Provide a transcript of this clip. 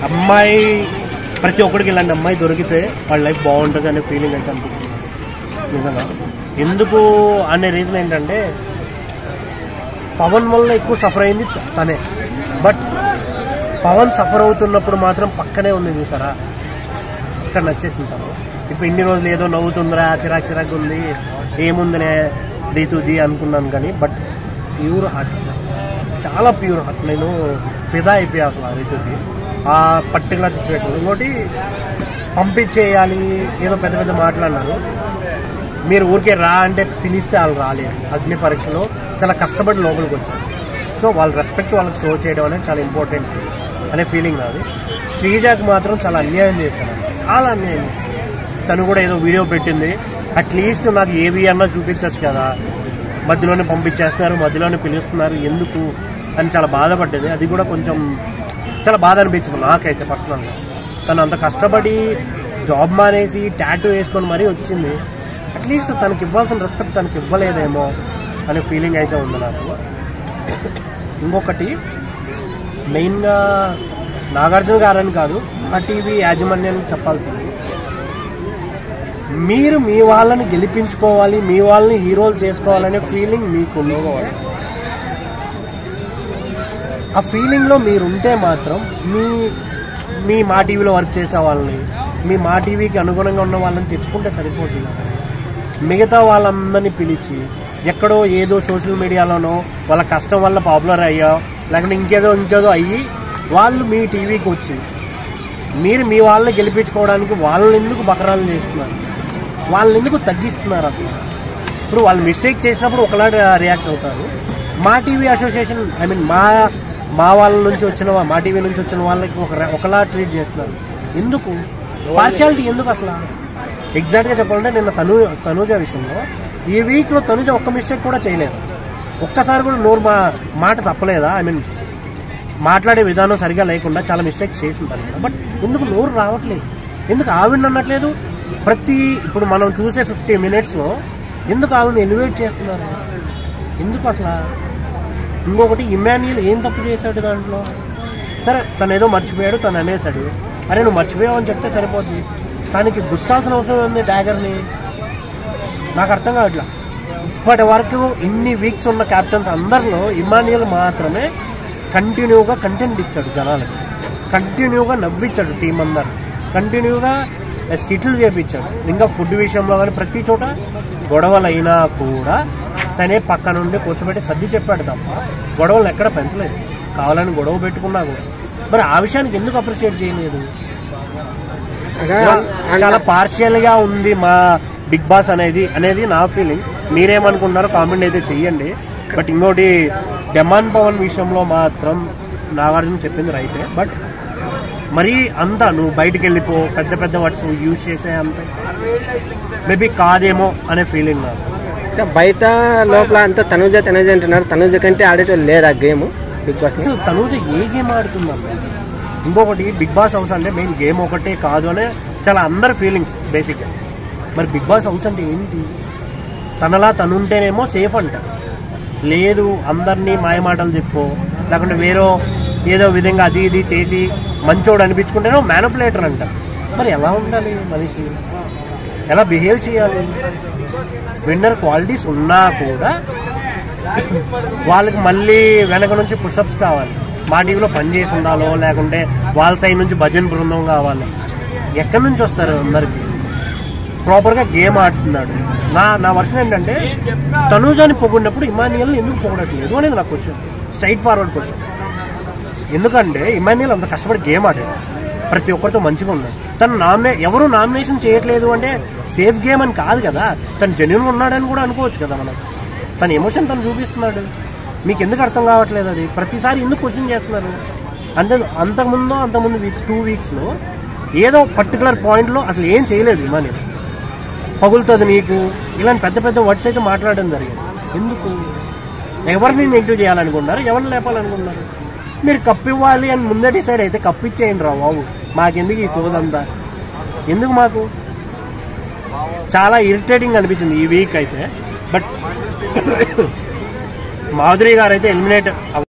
అమ్మాయి ప్రతి ఒక్కరికి ఇలాంటి అమ్మాయి దొరికితే వాళ్ళ లైఫ్ బాగుంటుంది అనే ఫీలింగ్ అయితే అనిపిస్తుంది నిజంగా. ఎందుకు అనే రీజన్ ఏంటంటే పవన్ వల్ల ఎక్కువ సఫర్ అయింది తనే. బట్ పవన్ సఫర్ అవుతున్నప్పుడు మాత్రం పక్కనే ఉంది చూసారా, ఇక్కడ నచ్చేసింది తను. ఇప్పుడు ఇన్ని రోజులు ఏదో నవ్వుతుందిరా, చిరాకు చిరాకు ఉంది, ఏముందనే రీతుజీ అనుకున్నాను కానీ బట్ ప్యూర్ హార్ట్, చాలా ప్యూర్ హార్ట్. నేను ఫిదా అయిపోయా అసలు ఆ రీతుజీ ఆ పర్టికులర్ సిచ్యువేషన్. ఇంకోటి పంపించేయాలి ఏదో పెద్ద పెద్ద మాట్లాడినారు. మీరు ఊరికే రా అంటే పిలిస్తే వాళ్ళు రాలేదు. అగ్ని పరీక్షలో చాలా కష్టపడి లోపలికి వచ్చారు. సో వాళ్ళ రెస్పెక్ట్ వాళ్ళకి షో చేయడం అనేది చాలా ఇంపార్టెంట్ అనే ఫీలింగ్ నాది. శ్రీజాకి మాత్రం చాలా అన్యాయం చేశాను, చాలా అన్యాయం. తను కూడా ఏదో వీడియో పెట్టింది, అట్లీస్ట్ నాకు ఏవి అన్నా చూపించచ్చు కదా, మధ్యలోనే పంపించేస్తున్నారు, మధ్యలోనే పిలుస్తున్నారు ఎందుకు అని చాలా బాధపడ్డది. అది కూడా కొంచెం చాలా బాధ అనిపించింది నాకైతే పర్సనల్గా. తను అంత కష్టపడి జాబ్ మానేసి టాటూ వేసుకొని మరీ వచ్చింది, అట్లీస్ట్ తనకి ఇవ్వాల్సిన రెస్పెక్ట్ తనకి ఇవ్వలేదేమో అనే ఫీలింగ్ అయితే ఉంది నాకు. ఇంకొకటి మెయిన్గా నాగార్జున గారని కాదు, ఆ టీవీ యాజమాన్యానికి చెప్పాల్సింది, మీరు మీ వాళ్ళని గెలిపించుకోవాలి, మీ వాళ్ళని హీరోలు చేసుకోవాలనే ఫీలింగ్ మీకు ఉండకూడదు. ఆ ఫీలింగ్లో మీరుంటే మాత్రం మీ మా టీవీలో వర్క్ చేసే వాళ్ళని, మీ మా టీవీకి అనుగుణంగా ఉన్న వాళ్ళని తెచ్చుకుంటే సరిపోతుంది. మిగతా వాళ్ళందరినీ పిలిచి ఎక్కడో ఏదో సోషల్ మీడియాలోనో వాళ్ళ కష్టం వల్ల పాపులర్ అయ్యా, లేకుంటే ఇంకేదో అయ్యి వాళ్ళు మీ టీవీకి వచ్చి మీరు మీ వాళ్ళని గెలిపించుకోవడానికి వాళ్ళని ఎందుకు బకరాలు చేస్తున్నారు, వాళ్ళని ఎందుకు తగ్గిస్తున్నారు అసలు? ఇప్పుడు వాళ్ళు మిస్టేక్ చేసినప్పుడు ఒకలా రియాక్ట్ అవుతారు. మా టీవీ అసోసియేషన్ ఐ మీన్ మా వాళ్ళ నుంచి వచ్చిన మా టీవీ నుంచి వచ్చిన వాళ్ళకి ఒకలా ట్రీట్ చేస్తున్నారు. ఎందుకు పార్షియాలిటీ ఎందుకు అసలు? ఎగ్జాక్ట్గా చెప్పాలంటే నిన్న తనూజ విషయంలో ఈ వీక్లో తనూజ ఒక్క మిస్టేక్ కూడా చేయలేదు. ఒక్కసారి కూడా మాట తప్పలేదా? ఐ మీన్ మాట్లాడే విధానం సరిగా లేకుండా చాలా మిస్టేక్స్ చేసింది. బట్ ఎందుకు నోరు రావట్లేదు? ఎందుకు ఆవిడని అనట్లేదు? ఇప్పుడు మనం చూసే 50 minutesలో ఎందుకు ఆవిడని ఎలివేట్ చేస్తున్నారు? ఎందుకు అసలు? ఇంకొకటి ఇమాన్యుయల్ ఏం తప్పు చేశాడు దాంట్లో? సరే తను ఏదో మర్చిపోయాడు, తను అనేసాడు. అరే నువ్వు మర్చిపోయావు అని చెప్తే సరిపోద్ది, తనకి గుర్చాల్సిన అవసరం ఉంది డాగర్ని? నాకు అర్థం కావట్లా. ఇప్పటి వరకు ఇన్ని వీక్స్ ఉన్న క్యాప్టెన్స్ అందరిలో ఇమాన్యుయల్ మాత్రమే కంటిన్యూగా కంటెంట్ ఇచ్చాడు జనాలకి, కంటిన్యూగా నవ్వించాడు టీం అందరు, కంటిన్యూగా స్కిట్లు చేపించాడు. ఇంకా ఫుడ్ విషయంలో కానీ ప్రతి చోట గొడవలు అయినా కూడా తనే పక్క నుండి కూర్చోబెట్టి సర్ది చెప్పాడు తప్ప గొడవలను ఎక్కడ పెంచలేదు. కావాలని గొడవ పెట్టుకున్నా కూడా మరి ఆ విషయానికి ఎందుకు అప్రిషియేట్ చేయలేదు? చాలా పార్షియల్ గా ఉంది మా బిగ్ బాస్ అనేది నా ఫీలింగ్. మీరేమనుకుంటున్నారో కామెంట్ అయితే చెయ్యండి. బట్ ఇంకోటి డెమాన్ పవన్ విషయంలో మాత్రం నాగార్జున చెప్పింది రైతే. బట్ మరీ అంతా నువ్వు బయటికి వెళ్ళిపో, పెద్ద పెద్ద వర్డ్స్ యూజ్ చేసే అంత మేబీ కాదేమో అనే ఫీలింగ్ నాకు. బయట లోపల అంతా తనూజ అంటున్నారు. తనూజ కంటే ఆడేటో లేదా గేమ్ బిగ్ బాస్? అసలు తనూజ ఏ గేమ్ ఆడుతుందన్న. ఇంకొకటి బిగ్ బాస్ హౌస్ అంటే మెయిన్ గేమ్ ఒకటే కాదు అనే చాలా అందరి ఫీలింగ్స్ బేసిక్గా. మరి బిగ్ బాస్ హౌస్ అంటే ఏంటి? తనలా తనుంటేనేమో సేఫ్ అంట, లేదు అందరినీ మాయమాటలు చెప్పు, లేకుంటే వేరే ఏదో విధంగా అది ఇది చేసి మంచోడు అనిపించుకుంటేనో మ్యానిపులేటర్ అంట. మరి ఎలా ఉండాలి మనిషి? ఎలా బిహేవ్ చేయాలి? విన్నర్ క్వాలిటీస్ ఉన్నా కూడా వాళ్ళకి మళ్ళీ వెనక నుంచి పుషప్స్ కావాలి. మా టీవీలో పనిచేసి ఉండాలో, లేకుంటే వాళ్ళ సైడ్ నుంచి భజన్ బృందం కావాలి. ఎక్కడి నుంచి వస్తారు అందరికి? ప్రాపర్గా గేమ్ ఆడుతున్నాడు. నా వర్షన్ ఏంటంటే తనూజాని పొగిడినప్పుడు ఇమాన్యుయల్ని ఎందుకు పొగడట్లేదు అనేది నా క్వశ్చన్, స్ట్రైట్ ఫార్వర్డ్ క్వశ్చన్. ఎందుకంటే ఇమాన్యుయల్ అంత కష్టపడి గేమ్ ఆడాడు, ప్రతి ఒక్కరితో మంచిగా ఉన్నాడు. తను ఎవరు నామినేషన్ చేయట్లేదు అంటే సేఫ్ గేమ్ అని కాదు కదా, తను జెన్యూన్గా ఉన్నాడని కూడా అనుకోవచ్చు కదా మనం. తన ఎమోషన్ తను చూపిస్తున్నాడు. మీకు ఎందుకు అర్థం కావట్లేదు? అది ప్రతిసారి ఎందుకు క్వశ్చన్ చేస్తున్నారు? అంటే అంతకుముందు 2 వీక్స్లో ఏదో పర్టికులర్ పాయింట్లో అసలు ఏం చేయలేదు ఇమాన్యుయల్. పగులుతుంది నీకు ఇలాంటి పెద్ద పెద్ద వర్డ్స్ అయితే మాట్లాడడం జరిగింది. ఎందుకు? ఎవరిని నెగిటివ్ చేయాలనుకుంటున్నారు, ఎవరిని లేపాలనుకుంటున్నారు? మీరు కప్పు ఇవ్వాలి అని ముందే డిసైడ్ అయితే కప్పు ఇచ్చేయండి రా బాబు, మాకెందుకు ఈ సోదంతా? ఎందుకు మాకు? చాలా ఇరిటేటింగ్ అనిపించింది ఈ వీక్ అయితే. బట్ మాధురి గారు అయితే ఎలిమినేట్